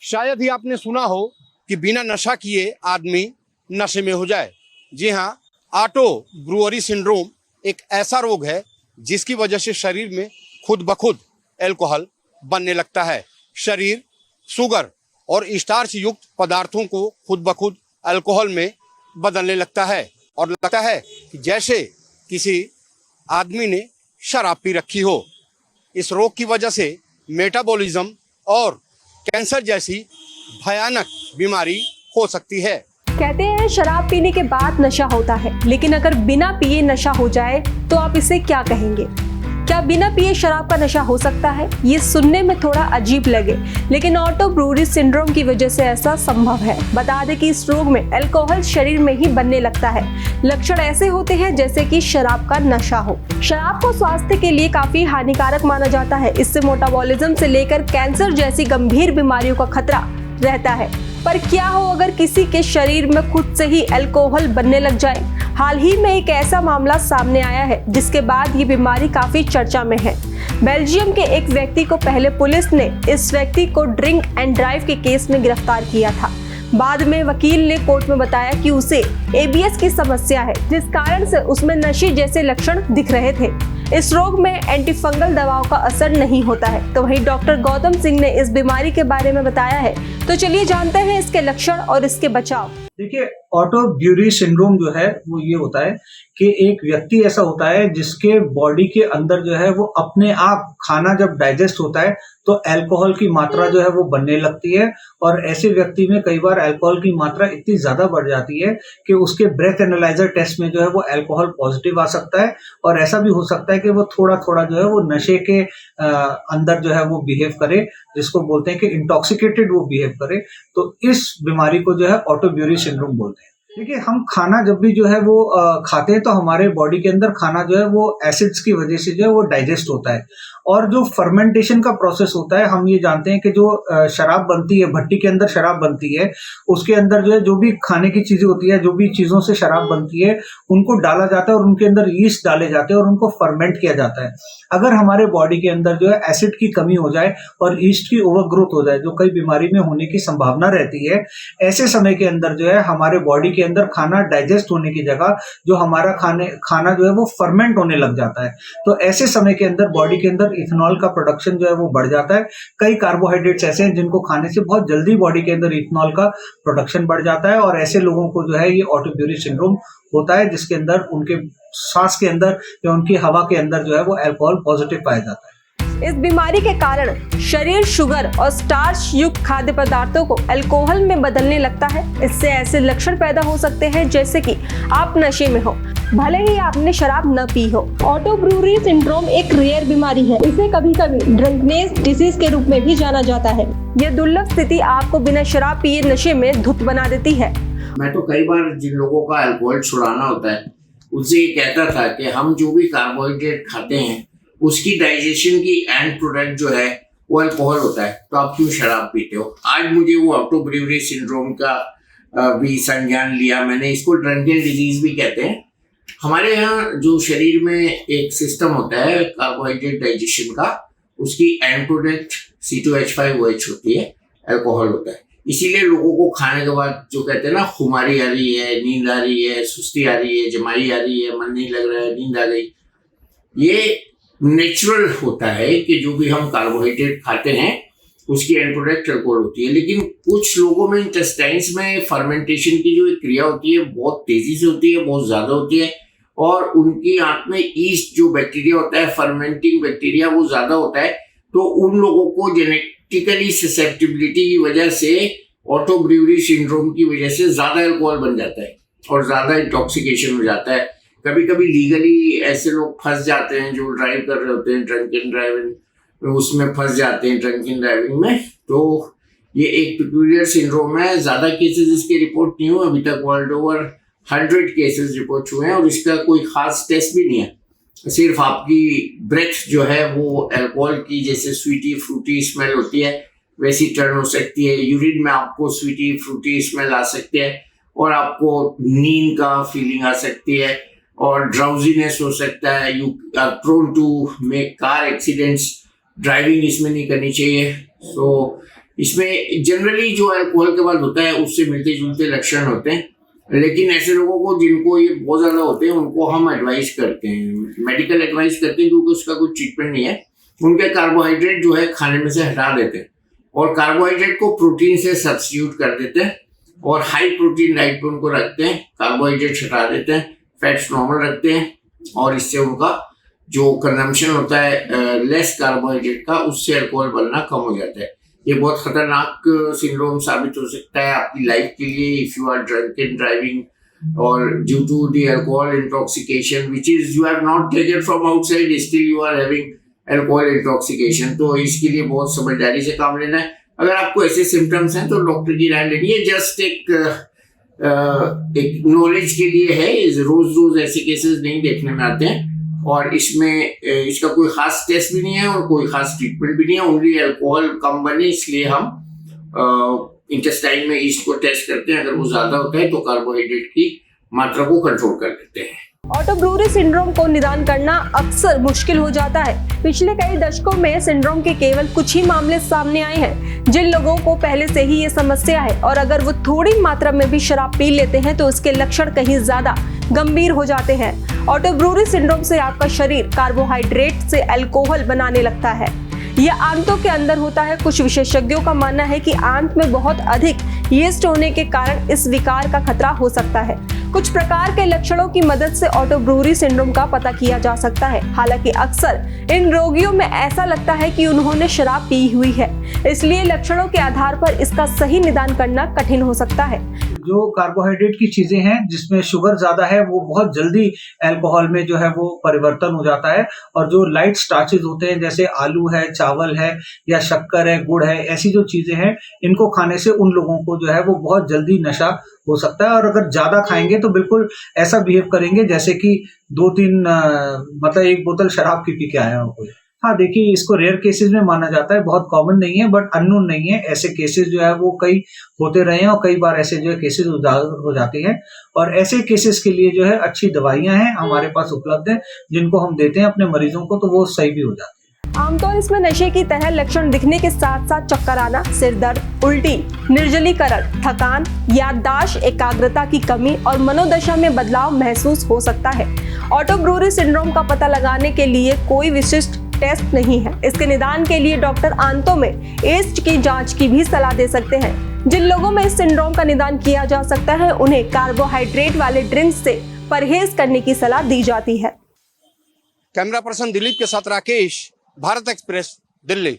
शायद ही आपने सुना हो कि बिना नशा किए आदमी नशे में हो जाए। जी हाँ, ऑटो ब्रूअरी सिंड्रोम एक ऐसा रोग है जिसकी वजह से शरीर में खुद ब खुद अल्कोहल बनने लगता है। शरीर शुगर और स्टार्च युक्त पदार्थों को खुद ब खुद अल्कोहल में बदलने लगता है और लगता है कि जैसे किसी आदमी ने शराब पी रखी हो। इस रोग की वजह से मेटाबॉलिज्म और कैंसर जैसी भयानक बीमारी हो सकती है। कहते हैं शराब पीने के बाद नशा होता है, लेकिन अगर बिना पिए नशा हो जाए तो आप इसे क्या कहेंगे? क्या बिना पिए शराब का नशा हो सकता है? ये सुनने में थोड़ा अजीब लगे, लेकिन ऑटो ब्रूअरी सिंड्रोम की वजह से ऐसा संभव है। बता दें कि इस रोग में अल्कोहल शरीर में ही बनने लगता है। लक्षण ऐसे होते हैं जैसे कि शराब का नशा हो। शराब को स्वास्थ्य के लिए काफी हानिकारक माना जाता है। इससे मेटाबॉलिज्म से लेकर कैंसर जैसी गंभीर बीमारियों का खतरा रहता है। पर क्या हो अगर किसी के शरीर में खुद से ही अल्कोहल बनने लग जाए? हाल ही में एक ऐसा मामला सामने आया है जिसके बाद ये बीमारी काफी चर्चा में है। बेल्जियम के एक व्यक्ति को पहले पुलिस ने इस व्यक्ति को ड्रिंक एंड ड्राइव के केस में गिरफ्तार किया था। बाद में वकील ने कोर्ट में बताया कि उसे एबीएस की समस्या है, जिस कारण से उसमें नशे जैसे लक्षण दिख रहे थे। इस रोग में एंटीफंगल दवाओं का असर नहीं होता है। तो वहीं डॉक्टर गौतम सिंह ने इस बीमारी के बारे में बताया है। तो चलिए जानते हैं इसके लक्षण और इसके बचाव। देखिए, ऑटो ब्रूअरी सिंड्रोम जो है वो ये होता है कि एक व्यक्ति ऐसा होता है जिसके बॉडी के अंदर जो है वो अपने आप खाना जब डाइजेस्ट होता है तो अल्कोहल की मात्रा जो है वो बनने लगती है, और ऐसे व्यक्ति में कई बार अल्कोहल की मात्रा इतनी ज्यादा बढ़ जाती है कि उसके ब्रेथ एनालाइजर टेस्ट में जो है वो अल्कोहल पॉजिटिव आ सकता है। और ऐसा भी हो सकता है कि वो थोड़ा थोड़ा जो है वो नशे के अंदर जो है वो बिहेव करे, जिसको बोलते हैं कि इंटॉक्सिकेटेड वो बिहेव करे। तो इस बीमारी को जो है ऑटो ब्रूअरी सिंड्रोम बोलते हैं। देखिए, हम खाना जब भी जो है वो खाते हैं तो हमारे बॉडी के अंदर खाना जो है वो एसिड्स की वजह से जो है वो डाइजेस्ट होता है। और जो फर्मेंटेशन का प्रोसेस होता है, हम ये जानते हैं कि जो शराब बनती है, भट्टी के अंदर शराब बनती है, उसके अंदर जो है जो भी खाने की चीजें होती है, जो भी चीजों से शराब बनती है, उनको डाला जाता है और उनके अंदर यीस्ट डाले जाते हैं और उनको फर्मेंट किया जाता है। अगर हमारे बॉडी के अंदर जो है एसिड की कमी हो जाए और यीस्ट की ओवरग्रोथ हो जाए, जो कई बीमारी में होने की संभावना रहती है, ऐसे समय के अंदर जो है हमारे बॉडी के अंदर खाना डाइजेस्ट होने की जगह जो हमारा खाना जो है वो फर्मेंट होने लग जाता है। तो ऐसे समय के अंदर बॉडी के अंदर इथेनॉल का प्रोडक्शन जो है वो बढ़ जाता है। कई कार्बोहाइड्रेट्स ऐसे हैं जिनको खाने से बहुत जल्दी बॉडी के अंदर इथेनॉल का प्रोडक्शन बढ़ जाता है, और ऐसे लोगों को जो है ये ऑटो ब्रूअरी सिंड्रोम होता है, जिसके अंदर उनके सांस के अंदर या उनकी हवा के अंदर जो है वो अल्कोहल पॉजिटिव पाया जाता है। इस बीमारी के कारण शरीर शुगर और स्टार्च युक्त खाद्य पदार्थों को अल्कोहल में बदलने लगता है। इससे ऐसे लक्षण पैदा हो सकते हैं जैसे कि आप नशे में हो, भले ही आपने शराब न पी हो। ऑटो ब्रूअरी सिंड्रोम एक रेयर बीमारी है। इसे कभी कभी ड्रंकनेस डिसीज के रूप में भी जाना जाता है। यह दुर्लभ स्थिति आपको बिना शराब पिए नशे में धुत बना देती है। मैं तो कई बार जिन लोगों का अल्कोहल छुड़ाना होता है उनसे ये कहता था कि हम जो भी कार्बोहाइड्रेट खाते हैं उसकी डाइजेशन की एंड प्रोडक्ट जो है वो अल्कोहल होता है, तो आप क्यों शराब पीते हो। आज मुझे वो ऑटो ब्रूअरी सिंड्रोम का भी संज्ञान लिया मैंने। इसको ड्रंकन डिजीज भी कहते हैं। हमारे यहाँ जो शरीर में एक सिस्टम होता है कार्बोहाइड्रेट डाइजेशन का, उसकी एंड प्रोडक्ट C2H5OH होती है, अल्कोहल होता है। इसीलिए लोगों को खाने के बाद जो कहते हैं ना, खुमारी आ रही है, नींद आ रही है, सुस्ती आ रही है, जमाई आ रही है, मन नहीं लग रहा है, नींद आ गई, ये नेचुरल होता है कि जो भी हम कार्बोहाइड्रेट खाते हैं उसकी एंड प्रोडक्ट अल्कोहल होती है। लेकिन कुछ लोगों में इंटेस्टाइन्स में फर्मेंटेशन की जो एक क्रिया होती है बहुत तेजी से होती है, बहुत ज्यादा होती है, और उनकी आंत में ईस्ट जो बैक्टीरिया होता है, फर्मेंटिंग बैक्टीरिया, वो ज्यादा होता है। तो उन लोगों को जेनेटिकली ससेप्टिबिलिटी की वजह से ऑटो ब्रूअरी सिंड्रोम की वजह से ज्यादा अल्कोहल बन जाता है और ज्यादा इंटॉक्सिकेशन हो जाता है। कभी कभी लीगली ऐसे लोग फंस जाते हैं जो ड्राइव कर रहे होते हैं, ड्रंकन ड्राइविंग, उसमें फंस जाते हैं ड्रंकन ड्राइविंग में। तो ये एक पिक्यूलियर सिंड्रोम है। ज्यादा केसेस इसके रिपोर्ट नहीं हुए अभी तक, वर्ल्ड ओवर 100 केसेस रिपोर्ट हुए हैं, और इसका कोई खास टेस्ट भी नहीं है। सिर्फ आपकी ब्रेथ जो है वो अल्कोहल की जैसे स्वीटी फ्रूटी स्मेल होती है वैसी टर्न हो सकती है। यूरिन में आपको स्वीटी फ्रूटी स्मेल आ सकती है, और आपको नींद का फीलिंग आ सकती है, और ड्राउजीनेस हो सकता है। You are prone to make car accidents. Driving इसमें नहीं करनी चाहिए। सो इसमें जनरली जो अल्कोहल के बाद होता है उससे मिलते जुलते लक्षण होते हैं, लेकिन ऐसे लोगों को जिनको ये बहुत ज्यादा होते हैं उनको हम एडवाइस करते हैं, मेडिकल एडवाइस करते हैं, क्योंकि उसका कोई ट्रीटमेंट नहीं है। उनके कार्बोहाइड्रेट जो है खाने में से हटा देते हैं और कार्बोहाइड्रेट को प्रोटीन से सब्स्टिट्यूट कर देते हैं और हाई प्रोटीन डाइट पे उनको रखते हैं, कार्बोहाइड्रेट हटा देते हैं, फैट्स नॉर्मल रखते हैं और इससे उनका जो कंजम्पशन होता है लेस कार्बोहाइड्रेट का, उससे अल्कोहल बनना कम हो जाता है। ये बहुत खतरनाक सिंड्रोम साबित हो सकता है आपकी लाइफ के लिए if you are drunken driving और due to the alcohol intoxication which is you have not taken from outside, still you are having alcohol intoxication. तो इसके लिए बहुत समझदारी से काम लेना है। अगर आपको ऐसे सिम्टम्स हैं तो डॉक्टर की राय लेनी है। जस्ट एक नॉलेज के लिए है, रोज रोज ऐसे केसेस नहीं देखने में आते हैं और इसमें इसका कोई खास टेस्ट भी नहीं है और कोई खास ट्रीटमेंट भी नहीं है। ओनली अल्कोहल कम बने इसलिए हम इंटेस्टाइन में ईस्ट को टेस्ट करते हैं। अगर वो ज्यादा होता है तो कार्बोहाइड्रेट की मात्रा को कंट्रोल कर देते हैं। ऑटो ब्रूअरी सिंड्रोम को निदान करना अक्सर मुश्किल हो जाता है। पिछले कई दशकों में सिंड्रोम के केवल कुछ ही मामले सामने आए हैं जिन लोगों को पहले से ही ये समस्या है और अगर वो थोड़ी मात्रा में भी शराब पी लेते हैं तो उसके लक्षण कहीं ज्यादा गंभीर हो जाते हैं। ऑटो ब्रूअरी सिंड्रोम से आपका शरीर कार्बोहाइड्रेट से अल्कोहल बनाने लगता है। यह आंतों के अंदर होता है। कुछ विशेषज्ञों का मानना है कि आंत में बहुत अधिक यीस्ट होने के कारण इस विकार का खतरा हो सकता है। कुछ प्रकार के लक्षणों की मदद से ऑटो ब्रूअरी सिंड्रोम का पता किया जा सकता है। हालांकि अक्सर इन रोगियों में ऐसा लगता है कि उन्होंने शराब पी हुई है, इसलिए लक्षणों के आधार पर इसका सही निदान करना कठिन हो सकता है। जो कार्बोहाइड्रेट की चीजें हैं जिसमें शुगर ज्यादा है वो बहुत जल्दी अल्कोहल में जो है वो परिवर्तन हो जाता है और जो लाइट स्टार्चेज होते हैं जैसे आलू है, चावल है या शक्कर है, गुड़ है, ऐसी जो चीजें हैं इनको खाने से उन लोगों को जो है वो बहुत जल्दी नशा हो सकता है और अगर ज्यादा खाएंगे तो बिल्कुल ऐसा बिहेव करेंगे जैसे कि 2-3 मतलब एक बोतल शराब की पी के आया हो कोई। हाँ देखिए, इसको रेयर केसेस में माना जाता है, बहुत कॉमन नहीं है बट अननोन नहीं है। ऐसे केसेस जो है वो कई होते रहे हैं और कई बार ऐसे जो है केसेस उजागर हो जाते हैं और ऐसे केसेस के लिए जो है अच्छी दवाइयां हैं हमारे पास उपलब्ध हैं जिनको हम देते हैं अपने मरीजों को, तो वो सही भी हो जाते हैं। आमतौर इसमें नशे की तरह लक्षण दिखने के साथ साथ चक्कर आना, सिर दर्द, उल्टी, निर्जलीकरण, थकान, याददाश्त, एकाग्रता की कमी और मनोदशा में बदलाव महसूस हो सकता है। ऑटो ब्रूअरी सिंड्रोम का पता लगाने के लिए कोई विशिष्ट टेस्ट नहीं है। इसके निदान के लिए डॉक्टर आंतों में ईस्ट की जांच की भी सलाह दे सकते हैं। जिन लोगों में इस सिंड्रोम का निदान किया जा सकता है उन्हें कार्बोहाइड्रेट वाले ड्रिंक्स से परहेज करने की सलाह दी जाती है। कैमरा पर्सन दिलीप के साथ राकेश, भारत एक्सप्रेस, दिल्ली।